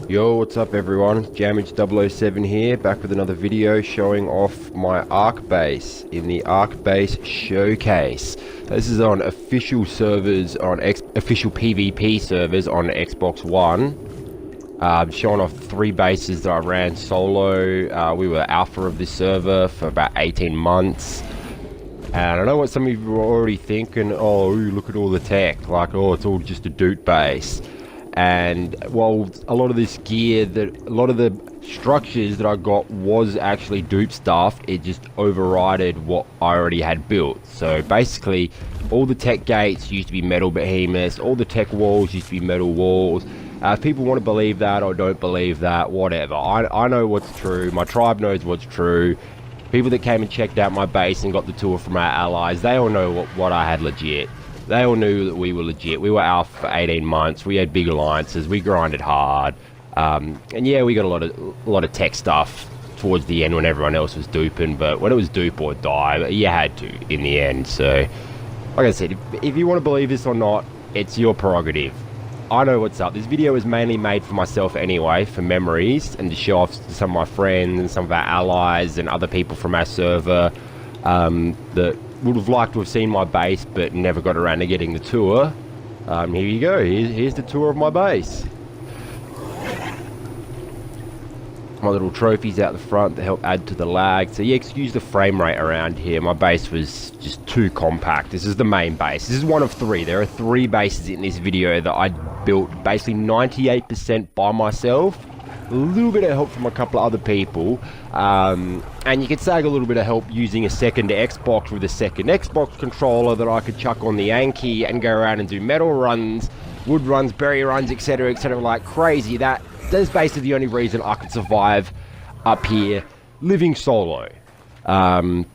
Yo, what's up everyone? Jamage007 here, back with another video showing off my Ark base in the Ark base showcase. This is on official servers, on official PvP servers on Xbox One. Showing off 3 bases that I ran solo. We were alpha of this server for about 18 months. And I know what some of you are already thinking, oh, look at all the tech, like, oh, it's all just a dupe base. And while a lot of this gear, a lot of the structures that I got was actually dupe stuff, it just overrided what I already had built. So basically, all the tech gates used to be metal behemoths, all the tech walls used to be metal walls. If people want to believe that or don't believe that, whatever. I know what's true, my tribe knows what's true. People that came and checked out my base and got the tour from our allies, they all know what I had legit. They all knew that we were legit. We were alpha for 18 months. We had big alliances. We grinded hard. And yeah, we got a lot of tech stuff towards the end when everyone else was duping. But when it was dupe or die, you had to in the end. So, like I said, if you want to believe this or not, it's your prerogative. I know what's up. This video is mainly made for myself anyway, for memories, and to show off to some of my friends and some of our allies and other people from our server that would have liked to have seen my base but never got around to getting the tour. Here you go. Here's the tour of my base. My little trophies out the front that help add to the lag. So yeah, excuse the frame rate around here. My base was just too compact. This is the main base. This is one of 3. There are 3 bases in this video that I built basically 98% by myself. A little bit of help from a couple of other people, and you could say a little bit of help using a second Xbox with a second Xbox controller that I could chuck on the Anki and go around and do metal runs, wood runs, berry runs, etc, like crazy. That's basically the only reason I could survive up here living solo. Don't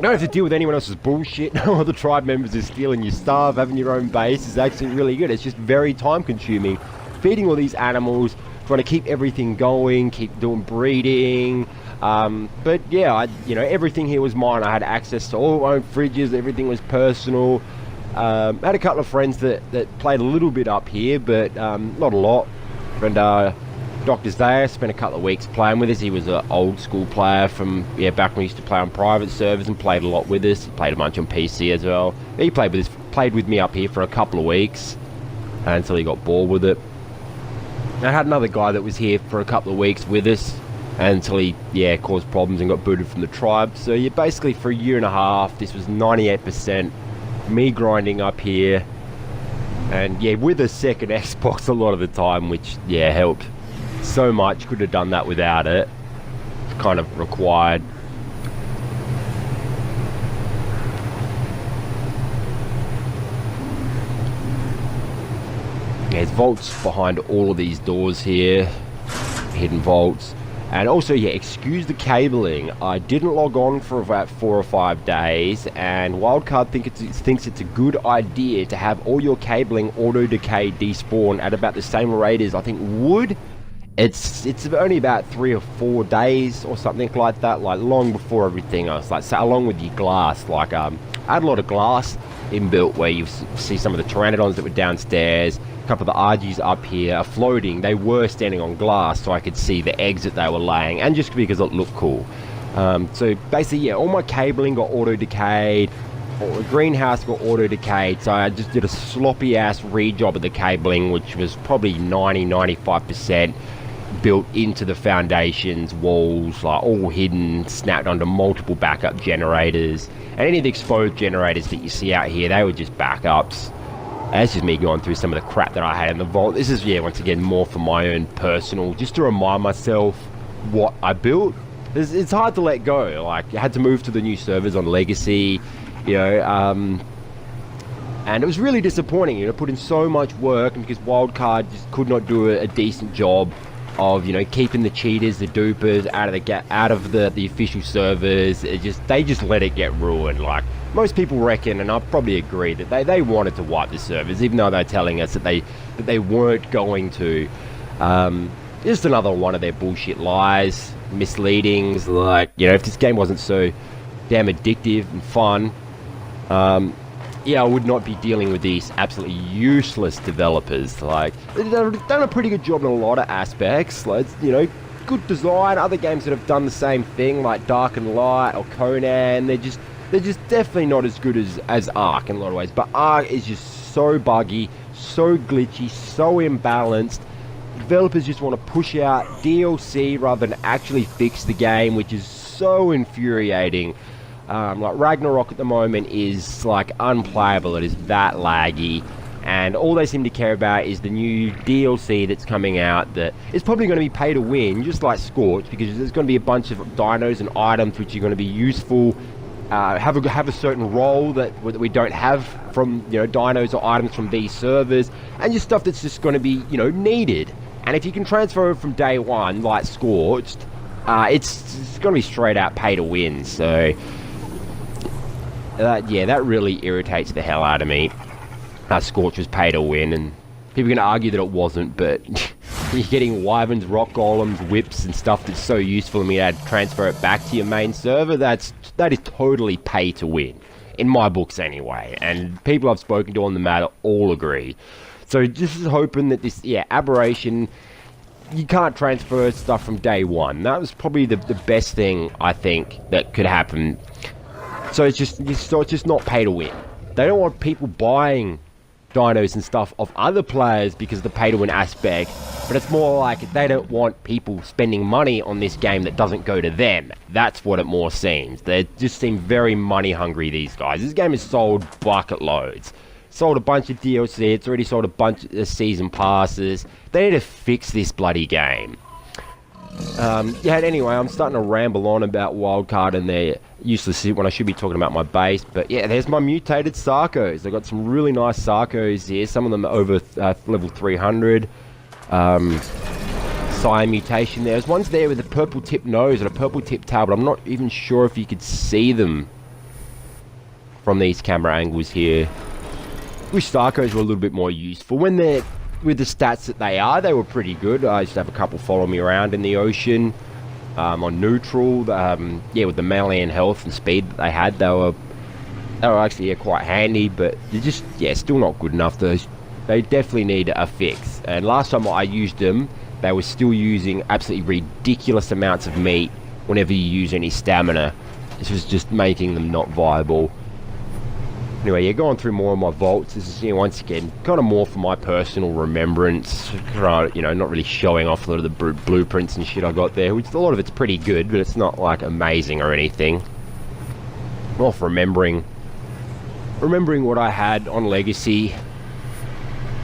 have to deal with anyone else's bullshit. No other tribe members are stealing your stuff. Having your own base is actually really good. It's just very time consuming, feeding all these animals, trying to keep everything going, keep doing breeding. But yeah, everything here was mine. I had access to all my own fridges. Everything was personal. Had a couple of friends that played a little bit up here, but not a lot. And Dr. Zaya spent a couple of weeks playing with us. He was an old school player from back when we used to play on private servers, and played a lot with us. He played a bunch on PC as well. He played with me up here for a couple of weeks until he got bored with it. I had another guy that was here for a couple of weeks with us until he caused problems and got booted from the tribe. So yeah, basically for a year and a half, this was 98% me grinding up here, and yeah, with a second Xbox a lot of the time, which helped so much. Could have done that without it. It's kind of required. There's vaults behind all of these doors here, hidden vaults. And also, excuse the cabling. I didn't log on for about 4 or 5 days, and Wildcard thinks it's a good idea to have all your cabling auto-decay despawn at about the same rate as, I think, wood. It's only about 3 or 4 days or something like that, like long before everything else. Like, so along with your glass, like I had a lot of glass inbuilt where you see some of the pteranodons that were downstairs. A couple of the Argies up here are floating. They were standing on glass, so I could see the eggs that they were laying, and just because it looked cool. So basically, all my cabling got auto-decayed, the greenhouse got auto-decayed, so I just did a sloppy-ass rejob of the cabling, which was probably 90-95% built into the foundations, walls, like all hidden, snapped onto multiple backup generators. And any of the exposed generators that you see out here, they were just backups. That's just me going through some of the crap that I had in the vault. This is, once again, more for my own personal, just to remind myself what I built. It's hard to let go. Like, I had to move to the new servers on Legacy, and it was really disappointing, put in so much work, and because Wildcard just could not do a decent job of, keeping the cheaters, the dupers out of the official servers. They just let it get ruined. Like, most people reckon, and I probably agree, that they wanted to wipe the servers, even though they're telling us that they weren't going to. Just another one of their bullshit lies, misleadings. Like, if this game wasn't so damn addictive and fun, yeah, I would not be dealing with these absolutely useless developers. Like, they've done a pretty good job in a lot of aspects. Like, you know, good design. Other games that have done the same thing, like Dark and Light or Conan, they're just definitely not as good as Ark in a lot of ways. But Ark is just so buggy, so glitchy, so imbalanced. Developers just want to push out DLC rather than actually fix the game, which is so infuriating. Like Ragnarok at the moment is like unplayable. It is that laggy, and all they seem to care about is the new DLC that's coming out that is probably going to be pay to win, just like Scorch, because there's going to be a bunch of dinos and items which are going to be useful, have a certain role that we don't have from, you know, dinos or items from these servers, and just stuff that's just going to be, you know, needed. And if you can transfer it from day one, like Scorched, it's going to be straight out pay to win. So yeah, that really irritates the hell out of me. Scorch was pay to win, and people can argue that it wasn't, but you're getting wyverns, rock golems, whips, and stuff that's so useful, and you had to transfer it back to your main server. That is totally pay to win, in my books anyway. And people I've spoken to on the matter all agree. So just hoping that this, yeah, aberration, you can't transfer stuff from day one. That was probably the best thing I think that could happen. So it's just not pay to win. They don't want people buying dinos and stuff of other players because of the pay to win aspect, but it's more like they don't want people spending money on this game that doesn't go to them. That's what it more seems. They just seem very money hungry, these guys. This game has sold bucket loads. Sold a bunch of DLC, it's already sold a bunch of season passes. They need to fix this bloody game. Yeah, anyway, I'm starting to ramble on about Wildcard and their useless shit when I should be talking about my base. But yeah, there's my mutated Sarcos. I've got some really nice Sarcos here. Some of them are over level 300. Cyan mutation. There's ones there with a purple tip nose and a purple tip tail, but I'm not even sure if you could see them from these camera angles here. Wish Sarcos were a little bit more useful. When they're with the stats that they were pretty good. I used to have a couple follow me around in the ocean, on neutral. Yeah, with the melee and health and speed that they had, they were actually, yeah, quite handy. But they're just, yeah, still not good enough. They definitely need a fix. And last time I used them, they were still using absolutely ridiculous amounts of meat whenever you use any stamina. This was just making them not viable. Anyway, yeah, going through more of my vaults. This is, you know, once again, kind of more for my personal remembrance. You know, not really showing off a lot of the blueprints and shit I got there, which a lot of it's pretty good, but it's not, like, amazing or anything. More for remembering what I had on Legacy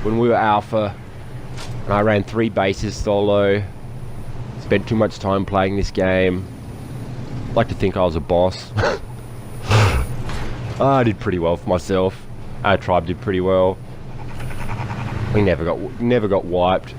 when we were Alpha. And I ran 3 bases solo. Spent too much time playing this game. Like to think I was a boss. I did pretty well for myself. Our tribe did pretty well. We never got wiped.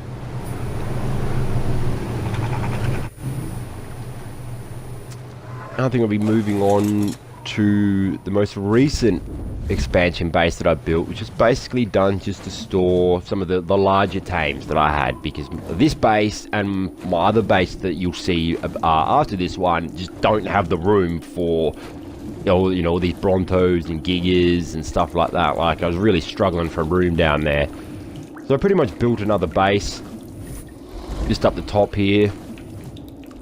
I think I'll be moving on to the most recent expansion base that I built, which is basically done just to store some of the larger tames that I had, because this base and my other base that you'll see after this one just don't have the room for, you know, all these Brontos and Gigas and stuff like that. Like, I was really struggling for room down there. So I pretty much built another base just up the top here.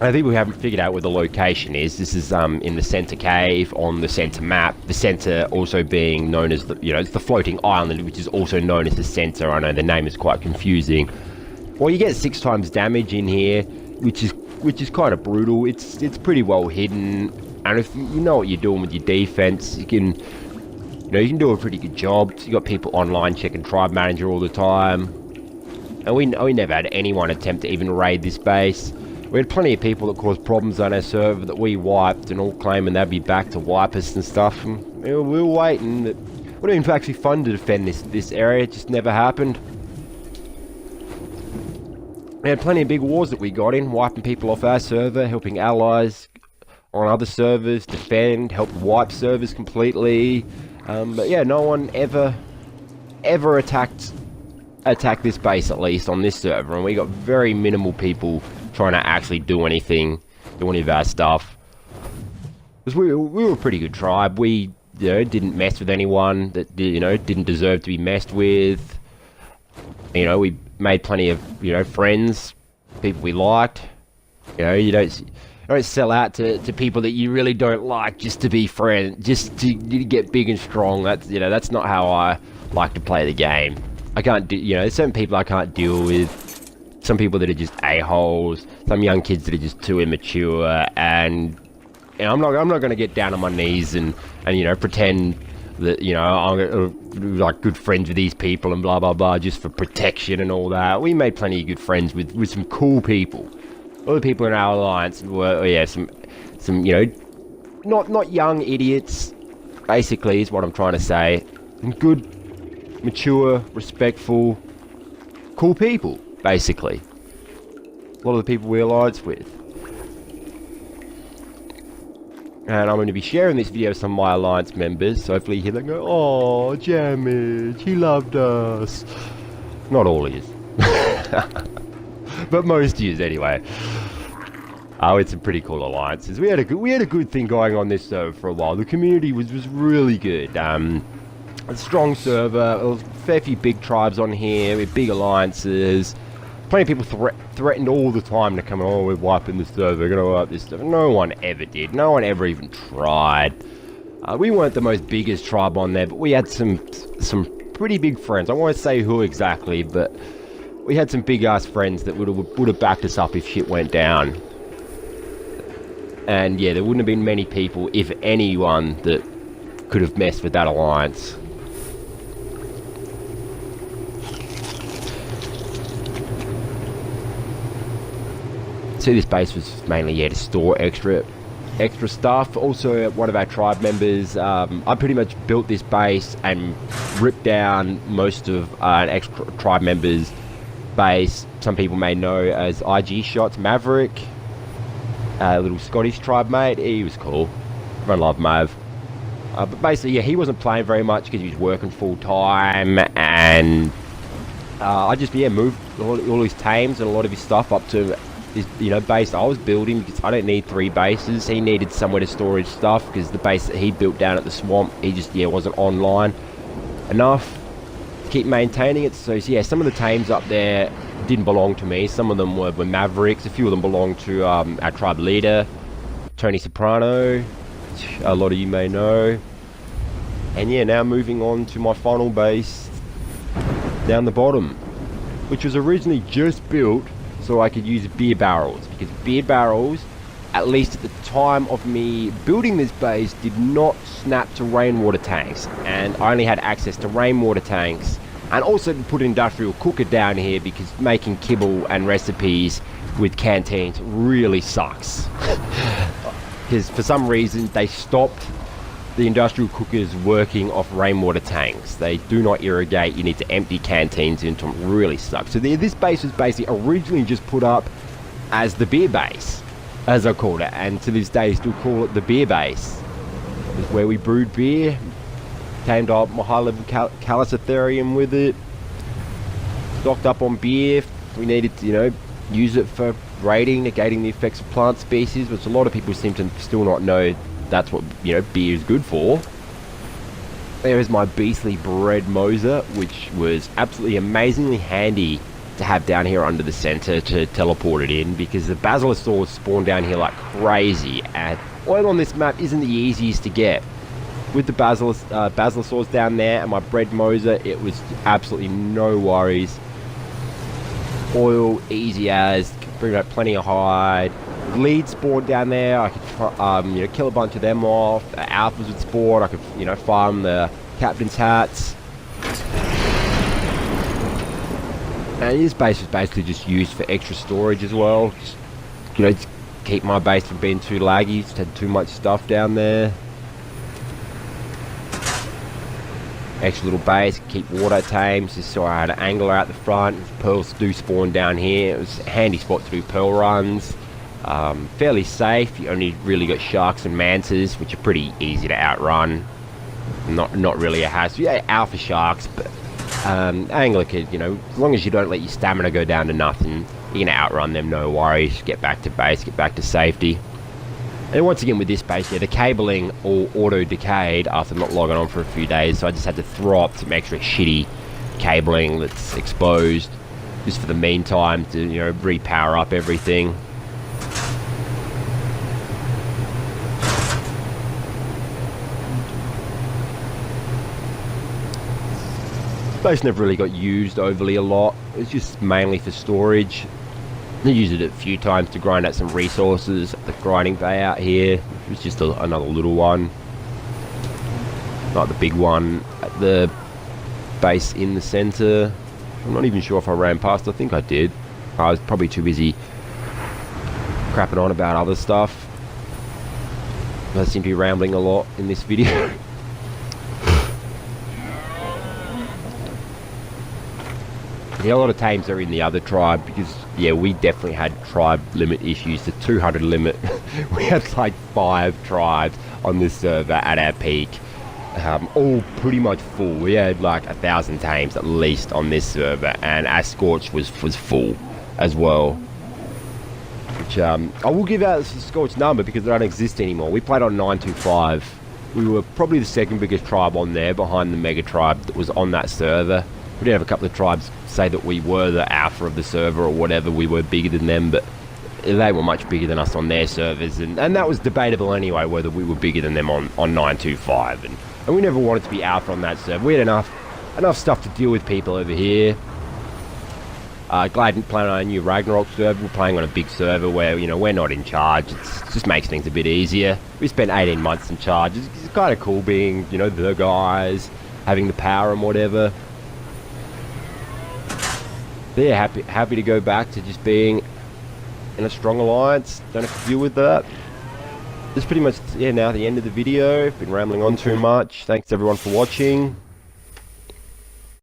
I think we haven't figured out where the location is. This is in the center cave on the center map. The center also being known as the, you know, it's the floating island, which is also known as the center. I know the name is quite confusing. Well, you get 6 times damage in here, which is kind of brutal. It's pretty well hidden, and if you know what you're doing with your defense, you can do a pretty good job. You got people online checking Tribe Manager all the time, and we never had anyone attempt to even raid this base. We had plenty of people that caused problems on our server that we wiped, and all claiming they'd be back to wipe us and stuff. And we were waiting. It would have been actually fun to defend this area. It just never happened. We had plenty of big wars that we got in, wiping people off our server, helping allies on other servers defend, help wipe servers completely. But yeah, no one ever attacked this base, at least on this server, and we got very minimal people trying to actually do anything, do any of our stuff. Because we were a pretty good tribe. We didn't mess with anyone that didn't deserve to be messed with. We made plenty of friends, people we liked. You don't sell out to people that you really don't like just to be friends, just to get big and strong. That's not how I like to play the game. I can't do, there's certain people I can't deal with. Some people that are just a-holes, some young kids that are just too immature, and I'm not going to get down on my knees and pretend that I'm like good friends with these people and blah blah blah just for protection and all that. We made plenty of good friends with some cool people. All the people in our alliance were some not young idiots, basically is what I'm trying to say. And good, mature, respectful, cool people, basically. A lot of the people we alliance with. And I'm going to be sharing this video with some of my alliance members, so hopefully you hear them go, "Oh, Jamage, he loved us." Not all is. But most is anyway. Oh, it's some pretty cool alliances. We had a good thing going on this server for a while. The community was really good. A strong server, a fair few big tribes on here with big alliances. Plenty of people threatened all the time to come, "Oh, we're wiping the server, we're gonna wipe this server." No one ever did. No one ever even tried. We weren't the most biggest tribe on there, but we had some pretty big friends. I won't say who exactly, but we had some big ass friends that would have backed us up if shit went down. And yeah, there wouldn't have been many people, if anyone, that could have messed with that alliance. So this base was mainly to store extra stuff. Also, one of our tribe members, I pretty much built this base and ripped down most of an extra tribe member's base. Some people may know as IG Shots Maverick, a little Scottish tribe mate. He was cool. Everyone loved Mav. But basically, yeah, he wasn't playing very much because he was working full time, and I just moved all his tames and a lot of his stuff up to this base I was building, because I don't need 3 bases. He needed somewhere to store his stuff because the base that he built down at the swamp, he just wasn't online enough to keep maintaining it. So yeah, some of the tames up there didn't belong to me. Some of them were Mavericks. A few of them belonged to our tribe leader, Tony Soprano, which a lot of you may know. And yeah, now moving on to my final base down the bottom, which was originally just built so I could use beer barrels, because beer barrels, at least at the time of me building this base, did not snap to rainwater tanks, and I only had access to rainwater tanks. And also to put an industrial cooker down here, because making kibble and recipes with canteens really sucks. Because for some reason they stopped the industrial cookers working off rainwater tanks. They do not irrigate. You need to empty canteens into them. Really sucks. So this base was basically originally just put up as the beer base, as I called it, and to this day I still call it the beer base. It's where we brewed beer. Tamed up my high-level Calicitherium with it. Stocked up on beer. We needed to, use it for raiding, negating the effects of plant species, which a lot of people seem to still not know that's what, beer is good for. There is my beastly bread Moser, which was absolutely amazingly handy to have down here under the center to teleport it in, because the Basilosaurs spawn down here like crazy, and oil on this map isn't the easiest to get. With the Basilosaurs down there and my bread Moser, it was absolutely no worries. Oil, easy as, bring out plenty of hide. Leads spawned down there, I could kill a bunch of them off. Alphas would spawn, I could farm the captain's hats. And this base was basically just used for extra storage as well. Just, keep my base from being too laggy, just had too much stuff down there. Extra little base, keep water tames, just so I had an angler out the front. Pearls do spawn down here. It was a handy spot to do pearl runs. Fairly safe. You only really got sharks and mantas, which are pretty easy to outrun. Not really a hassle. Yeah, alpha sharks, but angler could, as long as you don't let your stamina go down to nothing, you're gonna outrun them, no worries. Get back to base, get back to safety. And once again with this base here, the cabling all auto-decayed after not logging on for a few days, so I just had to throw up some extra shitty cabling that's exposed just for the meantime to, you know, re-power up everything. Base never really got used overly a lot. It's just mainly for storage. I used it a few times to grind out some resources at the grinding bay out here. It was just another little one, not the big one at the base in the center. I'm not even sure if I ran past. I think I did. I was probably too busy crapping on about other stuff. I seem to be rambling a lot in this video. Yeah, a lot of tames are in the other tribe because, yeah, we definitely had tribe limit issues. The 200 limit, we had like 5 tribes on this server at our peak, all pretty much full. We had like 1,000 tames at least on this server, and our Scorch was full as well. Which I will give out the Scorch number because they don't exist anymore. We played on 925. We were probably the second biggest tribe on there behind the mega tribe that was on that server. We did have a couple of tribes say that we were the alpha of the server or whatever, we were bigger than them, but they were much bigger than us on their servers, and that was debatable anyway, whether we were bigger than them on 925, and we never wanted to be alpha on that server. We had enough stuff to deal with people over here. Glad to play on a new Ragnarok server. We're playing on a big server where, you know, we're not in charge. It just makes things a bit easier. We spent 18 months in charge. It's kind of cool being, you know, the guys, having the power and whatever. But yeah, happy to go back to just being in a strong alliance. Don't have to deal with that. That's pretty much, yeah, now the end of the video. I've been rambling on too much. Thanks everyone for watching.